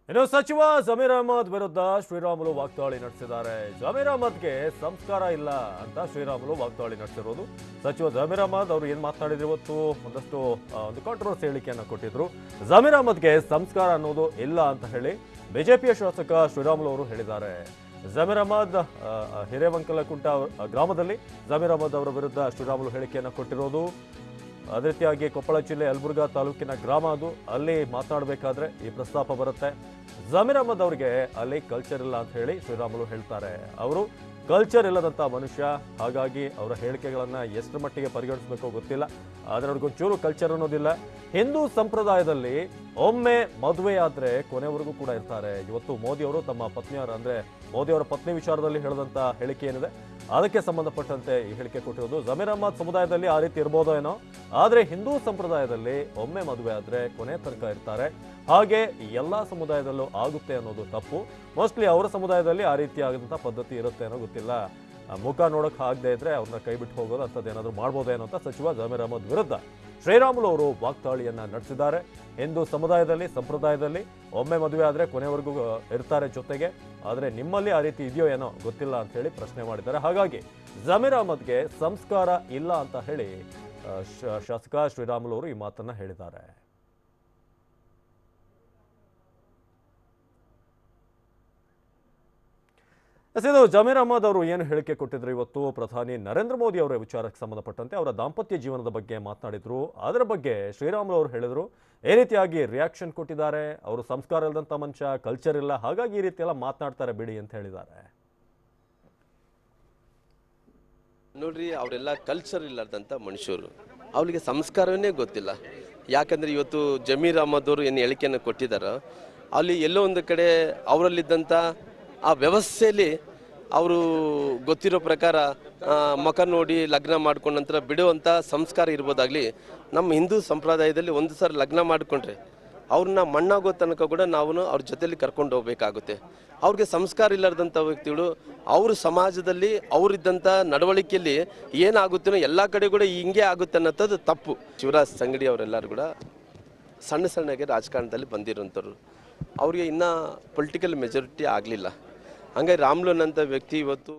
ಇನ್ನು ಸಚಿವ ಜಮೀರ್ ಅಹಮದ್ ವಿರುದ್ಧ ಶ್ರೀರಾಮುಲು ವಾಗ್ದಾಳಿ ನಡೆಸಿದ್ದಾರೆ. ಜಮೀರ್ ಅಹಮದ್ಗೆ ಸಂಸ್ಕಾರ ಇಲ್ಲ ಅಂತ ಶ್ರೀರಾಮುಲು ವಾಗ್ದಾಳಿ ನಡೆಸಿರೋದು. ಸಚಿವ ಜಮೀರ್ ಅಹಮದ್ ಅವರು ಏನ್ ಮಾತನಾಡಿದ್ರು ಇವತ್ತು ಒಂದಷ್ಟು ಒಂದು ಕಾಂಟ್ರವರ್ಸಿ ಹೇಳಿಕೆಯನ್ನು ಕೊಟ್ಟಿದ್ರು. ಜಮೀರ್ ಅಹಮದ್ಗೆ ಸಂಸ್ಕಾರ ಅನ್ನೋದು ಇಲ್ಲ ಅಂತ ಹೇಳಿ ಬಿಜೆಪಿಯ ಶಾಸಕ ಶ್ರೀರಾಮುಲು ಅವರು ಹೇಳಿದ್ದಾರೆ. ಜಮೀರ್ ಅಹಮದ್ ಹಿರೇವಂಕಲಕುಂಟ ಗ್ರಾಮದಲ್ಲಿ ಜಮೀರ್ ಅಹಮದ್ ಅವರ ವಿರುದ್ಧ ಶ್ರೀರಾಮುಲು ಹೇಳಿಕೆಯನ್ನು ಕೊಟ್ಟಿರೋದು. ಅದೇ ರೀತಿಯಾಗಿ ಕೊಪ್ಪಳ ಜಿಲ್ಲೆ ಯಲಬುರ್ಗಾ ತಾಲೂಕಿನ ಗ್ರಾಮ ಅದು. ಅಲ್ಲಿ ಮಾತನಾಡಬೇಕಾದ್ರೆ ಈ ಪ್ರಸ್ತಾಪ ಬರುತ್ತೆ. ಜಮೀರ್ ಅಹಮದ್ ಅವರಿಗೆ ಅಲ್ಲಿ ಕಲ್ಚರ್ ಇಲ್ಲ ಅಂತ ಹೇಳಿ ಶ್ರೀರಾಮುಲು ಹೇಳ್ತಾರೆ. ಅವರು ಕಲ್ಚರ್ ಇಲ್ಲದಂಥ ಮನುಷ್ಯ, ಹಾಗಾಗಿ ಅವರ ಹೇಳಿಕೆಗಳನ್ನು ಎಷ್ಟರ ಮಟ್ಟಿಗೆ ಪರಿಗಣಿಸಬೇಕೋ ಗೊತ್ತಿಲ್ಲ. ಆದರೆ ಅವ್ರಿಗೊಂಚೂರು ಕಲ್ಚರ್ ಅನ್ನೋದಿಲ್ಲ. ಹಿಂದೂ ಸಂಪ್ರದಾಯದಲ್ಲಿ ಒಮ್ಮೆ ಮದುವೆ ಆದರೆ ಕೊನೆವರೆಗೂ ಕೂಡ ಇರ್ತಾರೆ. ಇವತ್ತು ಮೋದಿ ಅವರು ತಮ್ಮ ಪತ್ನಿಯರ ಅಂದರೆ ಮೋದಿ ಅವರ ಪತ್ನಿ ವಿಚಾರದಲ್ಲಿ ಹೇಳಿದಂಥ ಹೇಳಿಕೆ ಏನಿದೆ ಅದಕ್ಕೆ ಸಂಬಂಧಪಟ್ಟಂತೆ ಈ ಹೇಳಿಕೆ ಕೊಟ್ಟಿರೋದು. ಜಮೀರ್ ಅಹಮದ್ ಸಮುದಾಯದಲ್ಲಿ ಆ ರೀತಿ ಇರ್ಬೋದೋ ಏನೋ, ಆದರೆ ಹಿಂದೂ ಸಂಪ್ರದಾಯದಲ್ಲಿ ಒಮ್ಮೆ ಮದುವೆ ಆದರೆ ಕೊನೆ ತನಕ ಇರ್ತಾರೆ. ಹಾಗೆ ಎಲ್ಲ ಸಮುದಾಯದಲ್ಲೂ ಆಗುತ್ತೆ ಅನ್ನೋದು ತಪ್ಪು. ಮೋಸ್ಟ್ಲಿ ಅವರ ಸಮುದಾಯದಲ್ಲಿ ಆ ರೀತಿ ಆಗದಂಥ ಪದ್ಧತಿ ಇರುತ್ತೆ ಅನ್ನೋ ಗೊತ್ತಿಲ್ಲ. ಮುಖ ನೋಡೋಕೆ ಆಗದೆ ಇದ್ರೆ ಅವ್ರನ್ನ ಕೈ ಬಿಟ್ಟು ಹೋಗೋದು ಅಂಥದ್ದೇನಾದರೂ ಮಾಡ್ಬೋದೇನೋ ಅಂತ ಸಚಿವ ಜಮೀರ್ ಅಹಮದ್ ವಿರುದ್ಧ ಶ್ರೀರಾಮುಲು ಅವರು ವಾಗ್ದಾಳಿಯನ್ನ ನಡೆಸಿದ್ದಾರೆ. ಹಿಂದೂ ಸಮುದಾಯದಲ್ಲಿ ಸಂಪ್ರದಾಯದಲ್ಲಿ ಒಮ್ಮೆ ಮದುವೆ ಆದರೆ ಕೊನೆವರೆಗೂ ಇರ್ತಾರೆ ಜೊತೆಗೆ, ಆದರೆ ನಿಮ್ಮಲ್ಲಿ ಆ ರೀತಿ ಇದೆಯೋ ಏನೋ ಗೊತ್ತಿಲ್ಲ ಅಂತ ಹೇಳಿ ಪ್ರಶ್ನೆ ಮಾಡಿದ್ದಾರೆ. ಹಾಗಾಗಿ ಜಮೀರ್ ಅಹಮದ್ಗೆ ಸಂಸ್ಕಾರ ಇಲ್ಲ ಅಂತ ಹೇಳಿ ಶಾಸಕ ಶ್ರೀರಾಮುಲು ಅವರು ಈ ಮಾತನ್ನ ಹೇಳಿದ್ದಾರೆ. ಇದು ಜಮೀರ್ ಅಹಮದ್ ಅವರು ಏನು ಹೇಳಿಕೆ ಕೊಟ್ಟಿದ್ರು ಇವತ್ತು ಪ್ರಧಾನಿ ನರೇಂದ್ರ ಮೋದಿ ಅವರ ವಿಚಾರಕ್ಕೆ ಸಂಬಂಧಪಟ್ಟಂತೆ ಅವರ ದಾಂಪತ್ಯ ಜೀವನದ ಬಗ್ಗೆ ಮಾತನಾಡಿದ್ರು. ಅದರ ಬಗ್ಗೆ ಶ್ರೀರಾಮುಲು ಅವರು ಹೇಳಿದ್ರು. ಈ ರೀತಿಯಾಗಿ ರಿಯಾಕ್ಷನ್ ಕೊಟ್ಟಿದ್ದಾರೆ. ಅವರು ಸಂಸ್ಕಾರ ಇಲ್ಲದಂಥ ಮನುಷ್ಯ, ಕಲ್ಚರ್ ಇಲ್ಲ, ಹಾಗಾಗಿ ಈ ರೀತಿ ಎಲ್ಲ ಮಾತನಾಡ್ತಾರೆ ಬಿಡಿ ಅಂತ ಹೇಳಿದ್ದಾರೆ. ನೋಡ್ರಿ, ಅವರೆಲ್ಲ ಕಲ್ಚರ್ ಇಲ್ಲದಂಥ ಮನುಷ್ಯರು, ಅವರಿಗೆ ಸಂಸ್ಕಾರವೇ ಗೊತ್ತಿಲ್ಲ. ಯಾಕಂದ್ರೆ ಇವತ್ತು ಜಮೀರ್ ಅಹಮದ್ ಅವರು ಏನು ಹೇಳಿಕೆಯನ್ನು ಕೊಟ್ಟಿದ್ದಾರೋ ಅಲ್ಲಿ ಎಲ್ಲೋ ಒಂದು ಕಡೆ ಅವರಲ್ಲಿದ್ದಂಥ ಆ ವ್ಯವಸ್ಥೆಯಲ್ಲಿ ಅವರು ಗೊತ್ತಿರೋ ಪ್ರಕಾರ ಮುಖ ನೋಡಿ ಲಗ್ನ ಮಾಡ್ಕೊಂಡ ನಂತರ ಬಿಡುವಂಥ ಸಂಸ್ಕಾರ ಇರ್ಬೋದಾಗಲಿ. ನಮ್ಮ ಹಿಂದೂ ಸಂಪ್ರದಾಯದಲ್ಲಿ ಒಂದು ಸಾರಿ ಲಗ್ನ ಮಾಡಿಕೊಂಡ್ರೆ ಅವ್ರನ್ನ ಮಣ್ಣಾಗೋ ತನಕ ಕೂಡ ನಾವು ಅವ್ರ ಜೊತೆಯಲ್ಲಿ ಕರ್ಕೊಂಡು ಹೋಗ್ಬೇಕಾಗುತ್ತೆ. ಅವ್ರಿಗೆ ಸಂಸ್ಕಾರ ಇಲ್ಲದಂಥ ವ್ಯಕ್ತಿಗಳು ಅವ್ರ ಸಮಾಜದಲ್ಲಿ ಅವರಿದ್ದಂಥ ನಡವಳಿಕೆಯಲ್ಲಿ ಏನಾಗುತ್ತೋ ಎಲ್ಲ ಕಡೆ ಕೂಡ ಹಿಂಗೆ ಆಗುತ್ತೆ ಅನ್ನೋದು ತಪ್ಪು. ಶಿವರಾಜ್ ಸಂಗಡಿ ಅವರೆಲ್ಲರೂ ಕೂಡ ಸಣ್ಣಗೆ ರಾಜಕಾರಣದಲ್ಲಿ ಬಂದಿರೋಂಥವ್ರು, ಅವ್ರಿಗೆ ಇನ್ನೂ ಪೊಲಿಟಿಕಲ್ ಮೆಜಾರಿಟಿ ಆಗಲಿಲ್ಲ. ಹಂಗಾಗಿ ರಾಮುಲು ಅನ್ನೋಂಥ ವ್ಯಕ್ತಿ ಇವತ್ತು